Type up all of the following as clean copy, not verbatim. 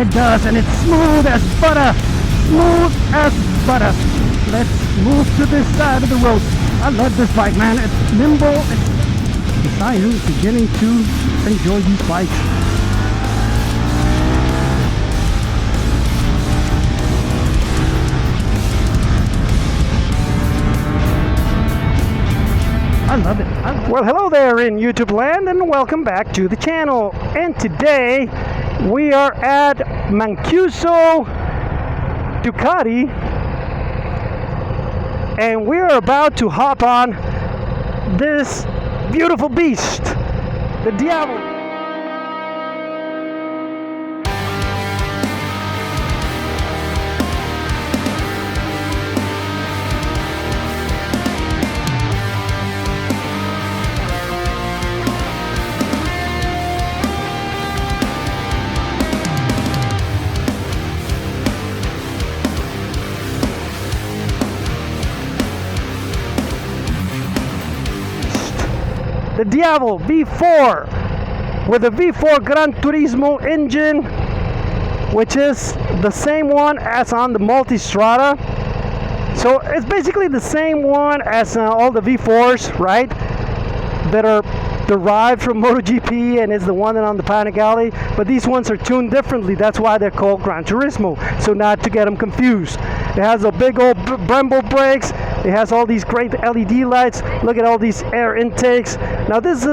It does, and it's smooth as butter. Smooth as butter. Let's move to this side of the road. I love this bike, man. It's nimble. I am beginning to enjoy these bikes. I love it. Well, hello there in YouTube land, and welcome back to the channel. And today we are at Mancuso Ducati, and we are about to hop on this beautiful beast, the Diavel. The Diavel V4 with a V4 Gran Turismo engine, which is the same one as on the Multistrada. So it's basically the same one as all the V4s, right? That are derived from MotoGP and is the one that on the Panigale. But these ones are tuned differently. That's why they're called Gran Turismo. So not to get them confused. It has a big old Brembo brakes. It has all these great LED lights. Look at all these air intakes. Now this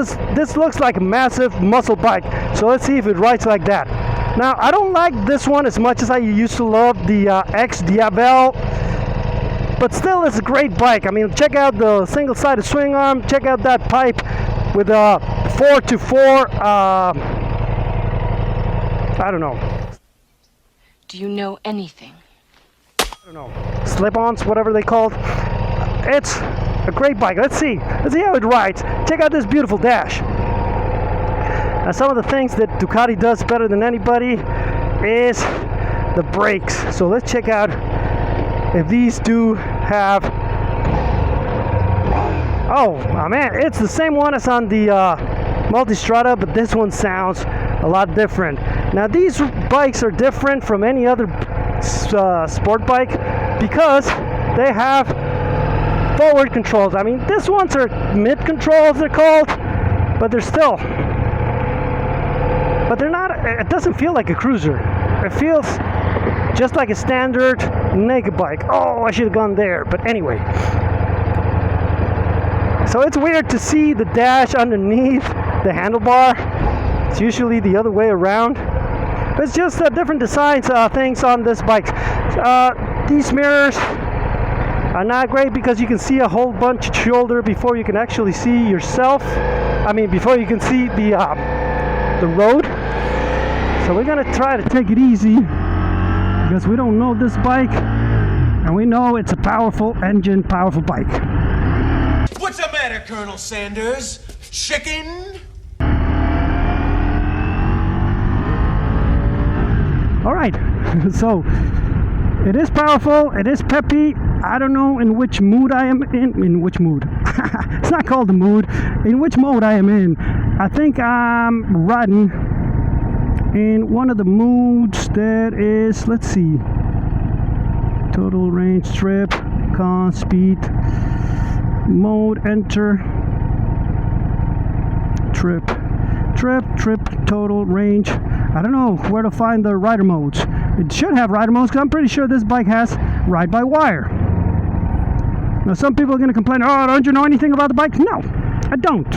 looks like a massive muscle bike. So let's see if it rides like that. Now I don't like this one as much as I used to love the X Diavel, but still it's a great bike. I mean, check out the single-sided swing arm. Check out that pipe with a 4x4. I don't know. Do you know anything? I don't know. Slip-ons, whatever they called. It's a great bike. Let's see how it rides. Check out this beautiful dash. Now, some of the things that Ducati does better than anybody is the brakes. So let's check out if these do have. Oh man, it's the same one as on the Multistrada, but this one sounds a lot different. Now these bikes are different from any other sport bike because they have forward controls. I mean, these ones are mid controls, they're called, but they're not. It doesn't feel like a cruiser. It feels just like a standard naked bike. Oh, I should have gone there, but anyway. So it's weird to see the dash underneath the handlebar. It's usually the other way around. But it's just different designs, things on this bike. These mirrors are not great because you can see a whole bunch of shoulder before you can actually see yourself. I mean, before you can see the road. So we're gonna try to take it easy because we don't know this bike, and we know it's a powerful engine, powerful bike. What's the matter, Colonel Sanders? Chicken? All right, so it is powerful, it is peppy. I don't know in which mood I am in. In which mood? It's not called the mood. In which mode I am in. I think I'm riding in one of the moods that is, let's see, total range, trip, con, speed, mode, enter, trip, total range. I don't know where to find the rider modes. It should have rider modes because I'm pretty sure this bike has ride by wire. Now some people are going to complain, oh, don't you know anything about the bike? No, I don't.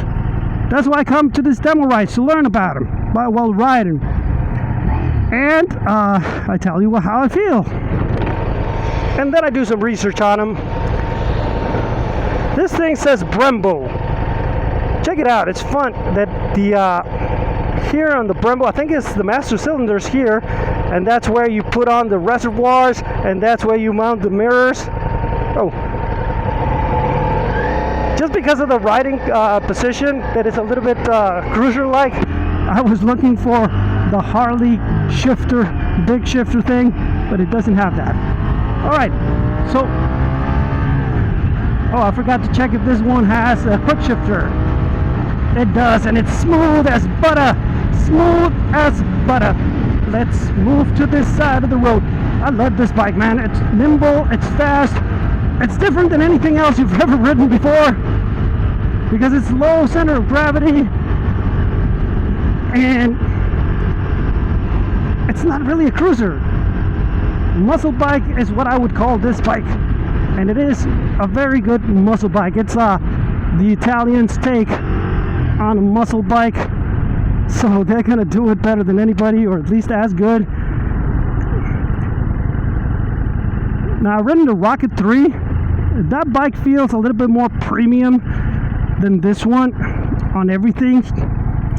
That's why I come to this demo rides, to learn about them while riding. And I tell you how I feel. And then I do some research on them. This thing says Brembo. Check it out, it's fun that the here on the Brembo, I think it's the master cylinders here, and that's where you put on the reservoirs, and that's where you mount the mirrors. Oh, just because of the riding position that is a little bit cruiser-like, I was looking for the Harley shifter, big shifter thing, but it doesn't have that. All right, so I forgot to check if this one has a quick shifter. It does, and it's smooth as butter. Smooth as butter. let's move to this side of the road. I love this bike, man. It's nimble, it's fast, it's different than anything else you've ever ridden before because it's low center of gravity and it's not really a cruiser. Muscle bike is what I would call this bike, and it is a very good muscle bike. It's the Italians' take on a muscle bike, so they're gonna do it better than anybody, or at least as good. Now, I've ridden the Rocket 3. That bike feels a little bit more premium than this one on everything,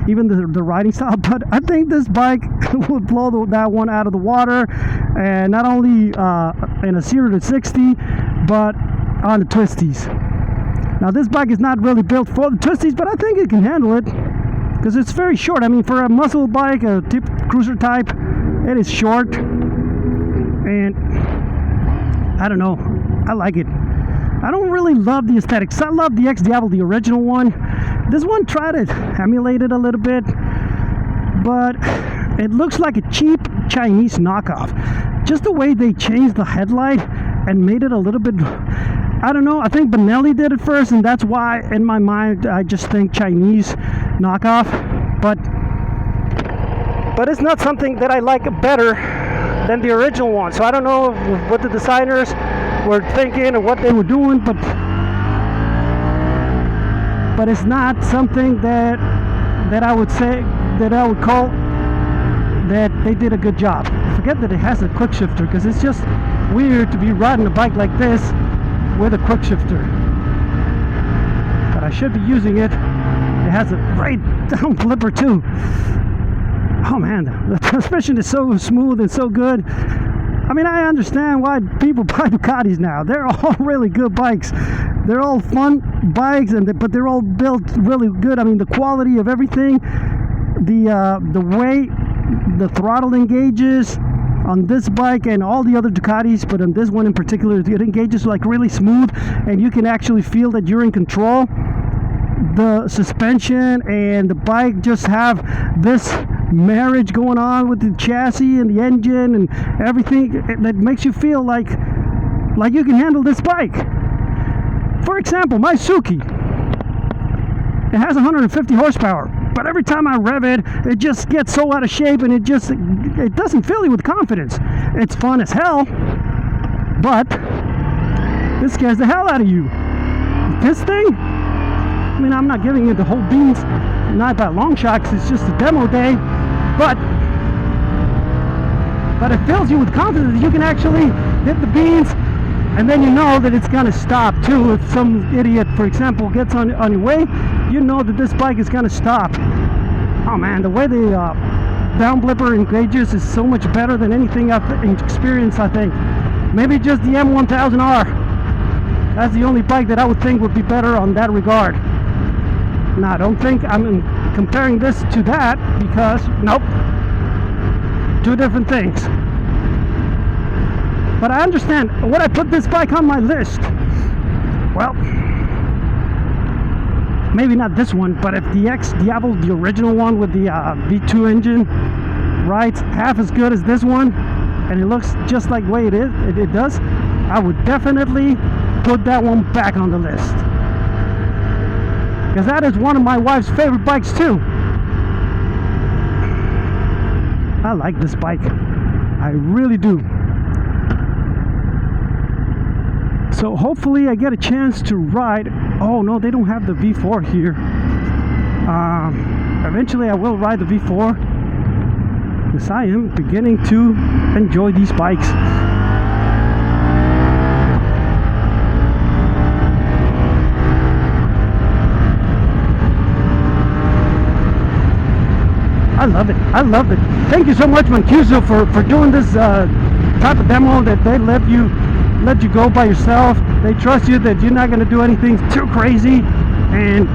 even the riding style, but I think this bike would blow that one out of the water, and not only in a 0 to 60, but on the twisties. Now, this bike is not really built for the twisties, but I think it can handle it because it's very short. I mean, for a muscle bike, a cruiser type, it is short, and I don't know, I like it. I don't really love the aesthetics. I love the X Diavel, the original one. This one tried to emulate it a little bit, but it looks like a cheap Chinese knockoff. Just the way they changed the headlight and made it a little bit, I don't know, I think Benelli did it first, and that's why in my mind I just think Chinese knockoff, but it's not something that I like better than the original one. So I don't know what the designers were thinking or what they were doing, but it's not something that I would say, that I would call that they did a good job. Forget that it has a quick shifter, because it's just weird to be riding a bike like this with a quick shifter. But I should be using it. It has a great down flipper too. Oh man, the transmission is so smooth and so good. I mean, I understand why people buy Ducatis now. They're all really good bikes. They're all fun bikes, but they're all built really good. I mean, the quality of everything, the way the throttle engages on this bike and all the other Ducatis, but on this one in particular, it engages like really smooth, and you can actually feel that you're in control. The suspension and the bike just have this marriage going on with the chassis and the engine and everything that makes you feel like you can handle this bike. For example, my Suzuki, it has 150 horsepower, but every time I rev it, it just gets so out of shape, and it doesn't fill you with confidence. It's fun as hell, but this scares the hell out of you. This thing, I mean, I'm not giving it the whole beans, not by long shots, it's just a demo day, but it fills you with confidence that you can actually hit the beans, and then you know that it's gonna stop too. If some idiot, for example, gets on your way, you know that this bike is gonna stop. Oh man, the way the down blipper engages is so much better than anything I've experienced, I think. Maybe just the M1000R. That's the only bike that I would think would be better on that regard. Now, I don't think I'm comparing this to that, because, nope, two different things. But I understand, would I put this bike on my list? Well, maybe not this one, but if the X Diavel, the original one with the V2 engine, rides half as good as this one, and it looks just like the way it does, I would definitely put that one back on the list. Because that is one of my wife's favorite bikes too. I like this bike. I really do. So hopefully I get a chance to ride. Oh no, they don't have the V4 here. Eventually I will ride the V4, because I am beginning to enjoy these bikes. I love it. I love it. Thank you so much, Mancuso, for doing this type of demo, that they let you go by yourself. They trust you that you're not going to do anything too crazy. And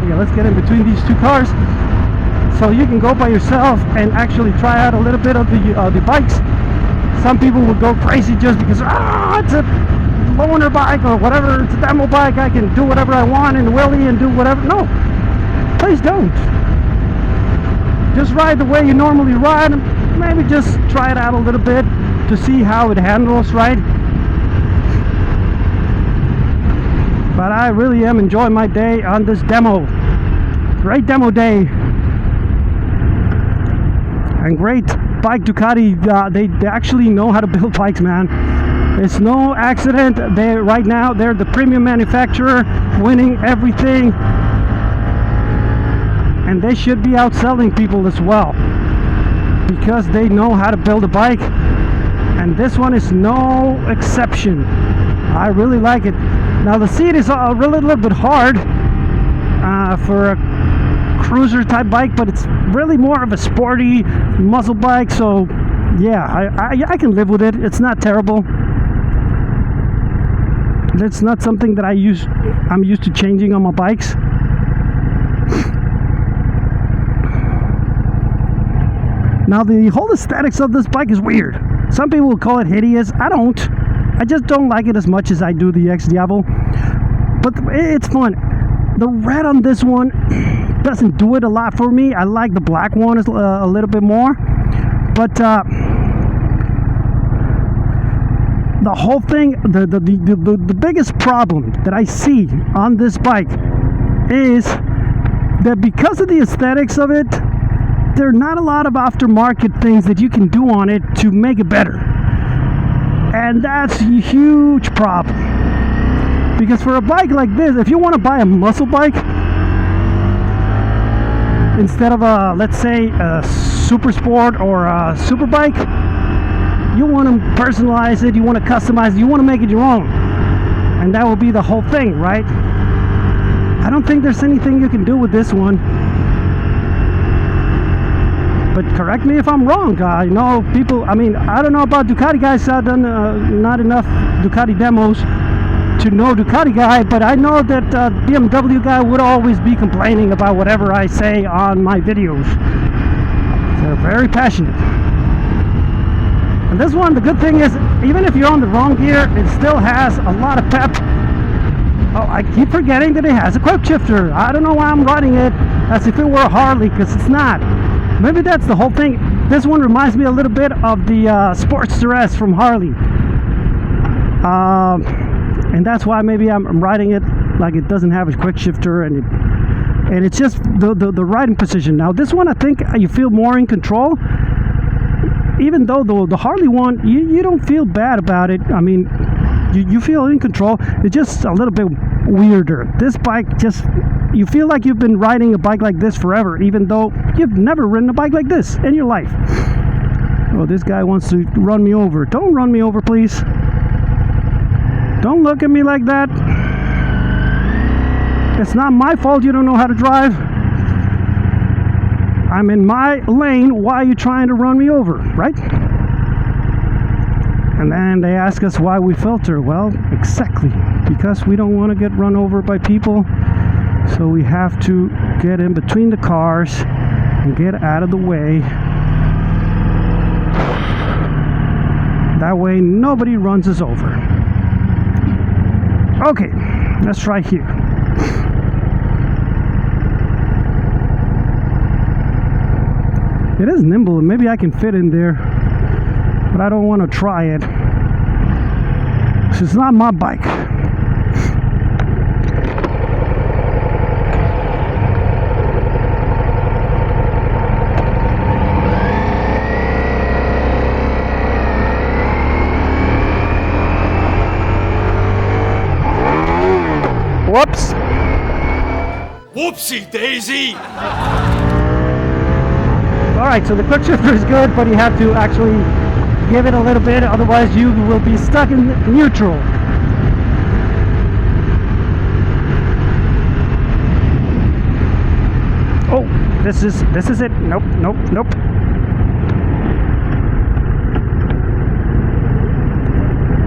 yeah, let's get in between these two cars, so you can go by yourself and actually try out a little bit of the bikes. Some people will go crazy just because it's a loaner bike or whatever, it's a demo bike, I can do whatever I want in the wheelie and do whatever. No, please don't. just ride the way you normally ride. Maybe just try it out a little bit to see how it handles, right? But I really am enjoying my day on this demo. Great demo day. And great bike Ducati. They actually know how to build bikes, man. It's no accident. Right now they're the premium manufacturer, winning everything. And they should be outselling people as well, because they know how to build a bike. And this one is no exception. I really like it. Now the seat is a little bit hard for a cruiser type bike, but it's really more of a sporty muscle bike. So yeah, I can live with it. It's not terrible. It's not something that I'm used to changing on my bikes. Now the whole aesthetics of this bike is weird. Some people will call it hideous. I don't. I just don't like it as much as I do the X Diavel. But it's fun. The red on this one doesn't do it a lot for me. I like the black one a little bit more. But the whole thing, the biggest problem that I see on this bike is that because of the aesthetics of it, there are not a lot of aftermarket things that you can do on it to make it better. And that's a huge problem. Because for a bike like this, if you want to buy a muscle bike instead of a, let's say, a super sport or a super bike, you want to personalize it, you want to customize it, you want to make it your own. And that will be the whole thing, right? I don't think there's anything you can do with this one. But correct me if I'm wrong. You know, people, I mean, I don't know about Ducati guys. I've done not enough Ducati demos to know Ducati guy, but I know that BMW guy would always be complaining about whatever I say on my videos. They're very passionate. And this one, the good thing is, even if you're on the wrong gear, it still has a lot of pep. Oh, I keep forgetting that it has a quick shifter. I don't know why I'm riding it as if it were a Harley, because it's not. Maybe that's the whole thing. This one reminds me a little bit of the Sportster S from Harley. And that's why maybe I'm riding it like it doesn't have a quick shifter, and it's just the riding position. Now this one, I think you feel more in control. Even though the Harley one, you don't feel bad about it. I mean, you feel in control. It's just a little bit weirder. This bike just, you feel like you've been riding a bike like this forever, even though you've never ridden a bike like this in your life. Oh, this guy wants to run me over. Don't run me over, please. Don't look at me like that. It's not my fault you don't know how to drive. I'm in my lane. Why are you trying to run me over, right? And then they ask us why we filter. Well, exactly. Because we don't want to get run over by people. So we have to get in between the cars and get out of the way. That way nobody runs us over. Okay, let's try here. It is nimble, and maybe I can fit in there, but I don't want to try it. It's not my bike. Whoops. Whoopsie daisy! Alright, so the quick shifter is good, but you have to actually give it a little bit, otherwise you will be stuck in neutral. Oh, this is it. Nope.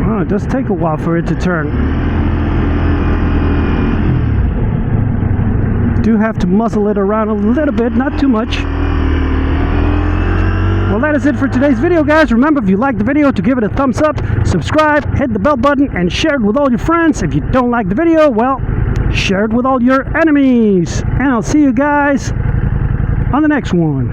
Oh, it does take a while for it to turn. Do have to muzzle it around a little bit, not too much. Well, that is it for today's video, guys. Remember, if you liked the video, to give it a thumbs up, subscribe, hit the bell button, and share it with all your friends. If you don't like the video, well, share it with all your enemies. And I'll see you guys on the next one.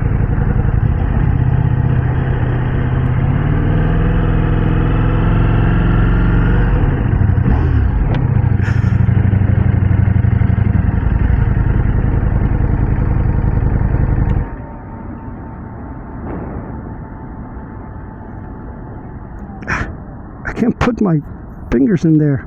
can't put my fingers in there.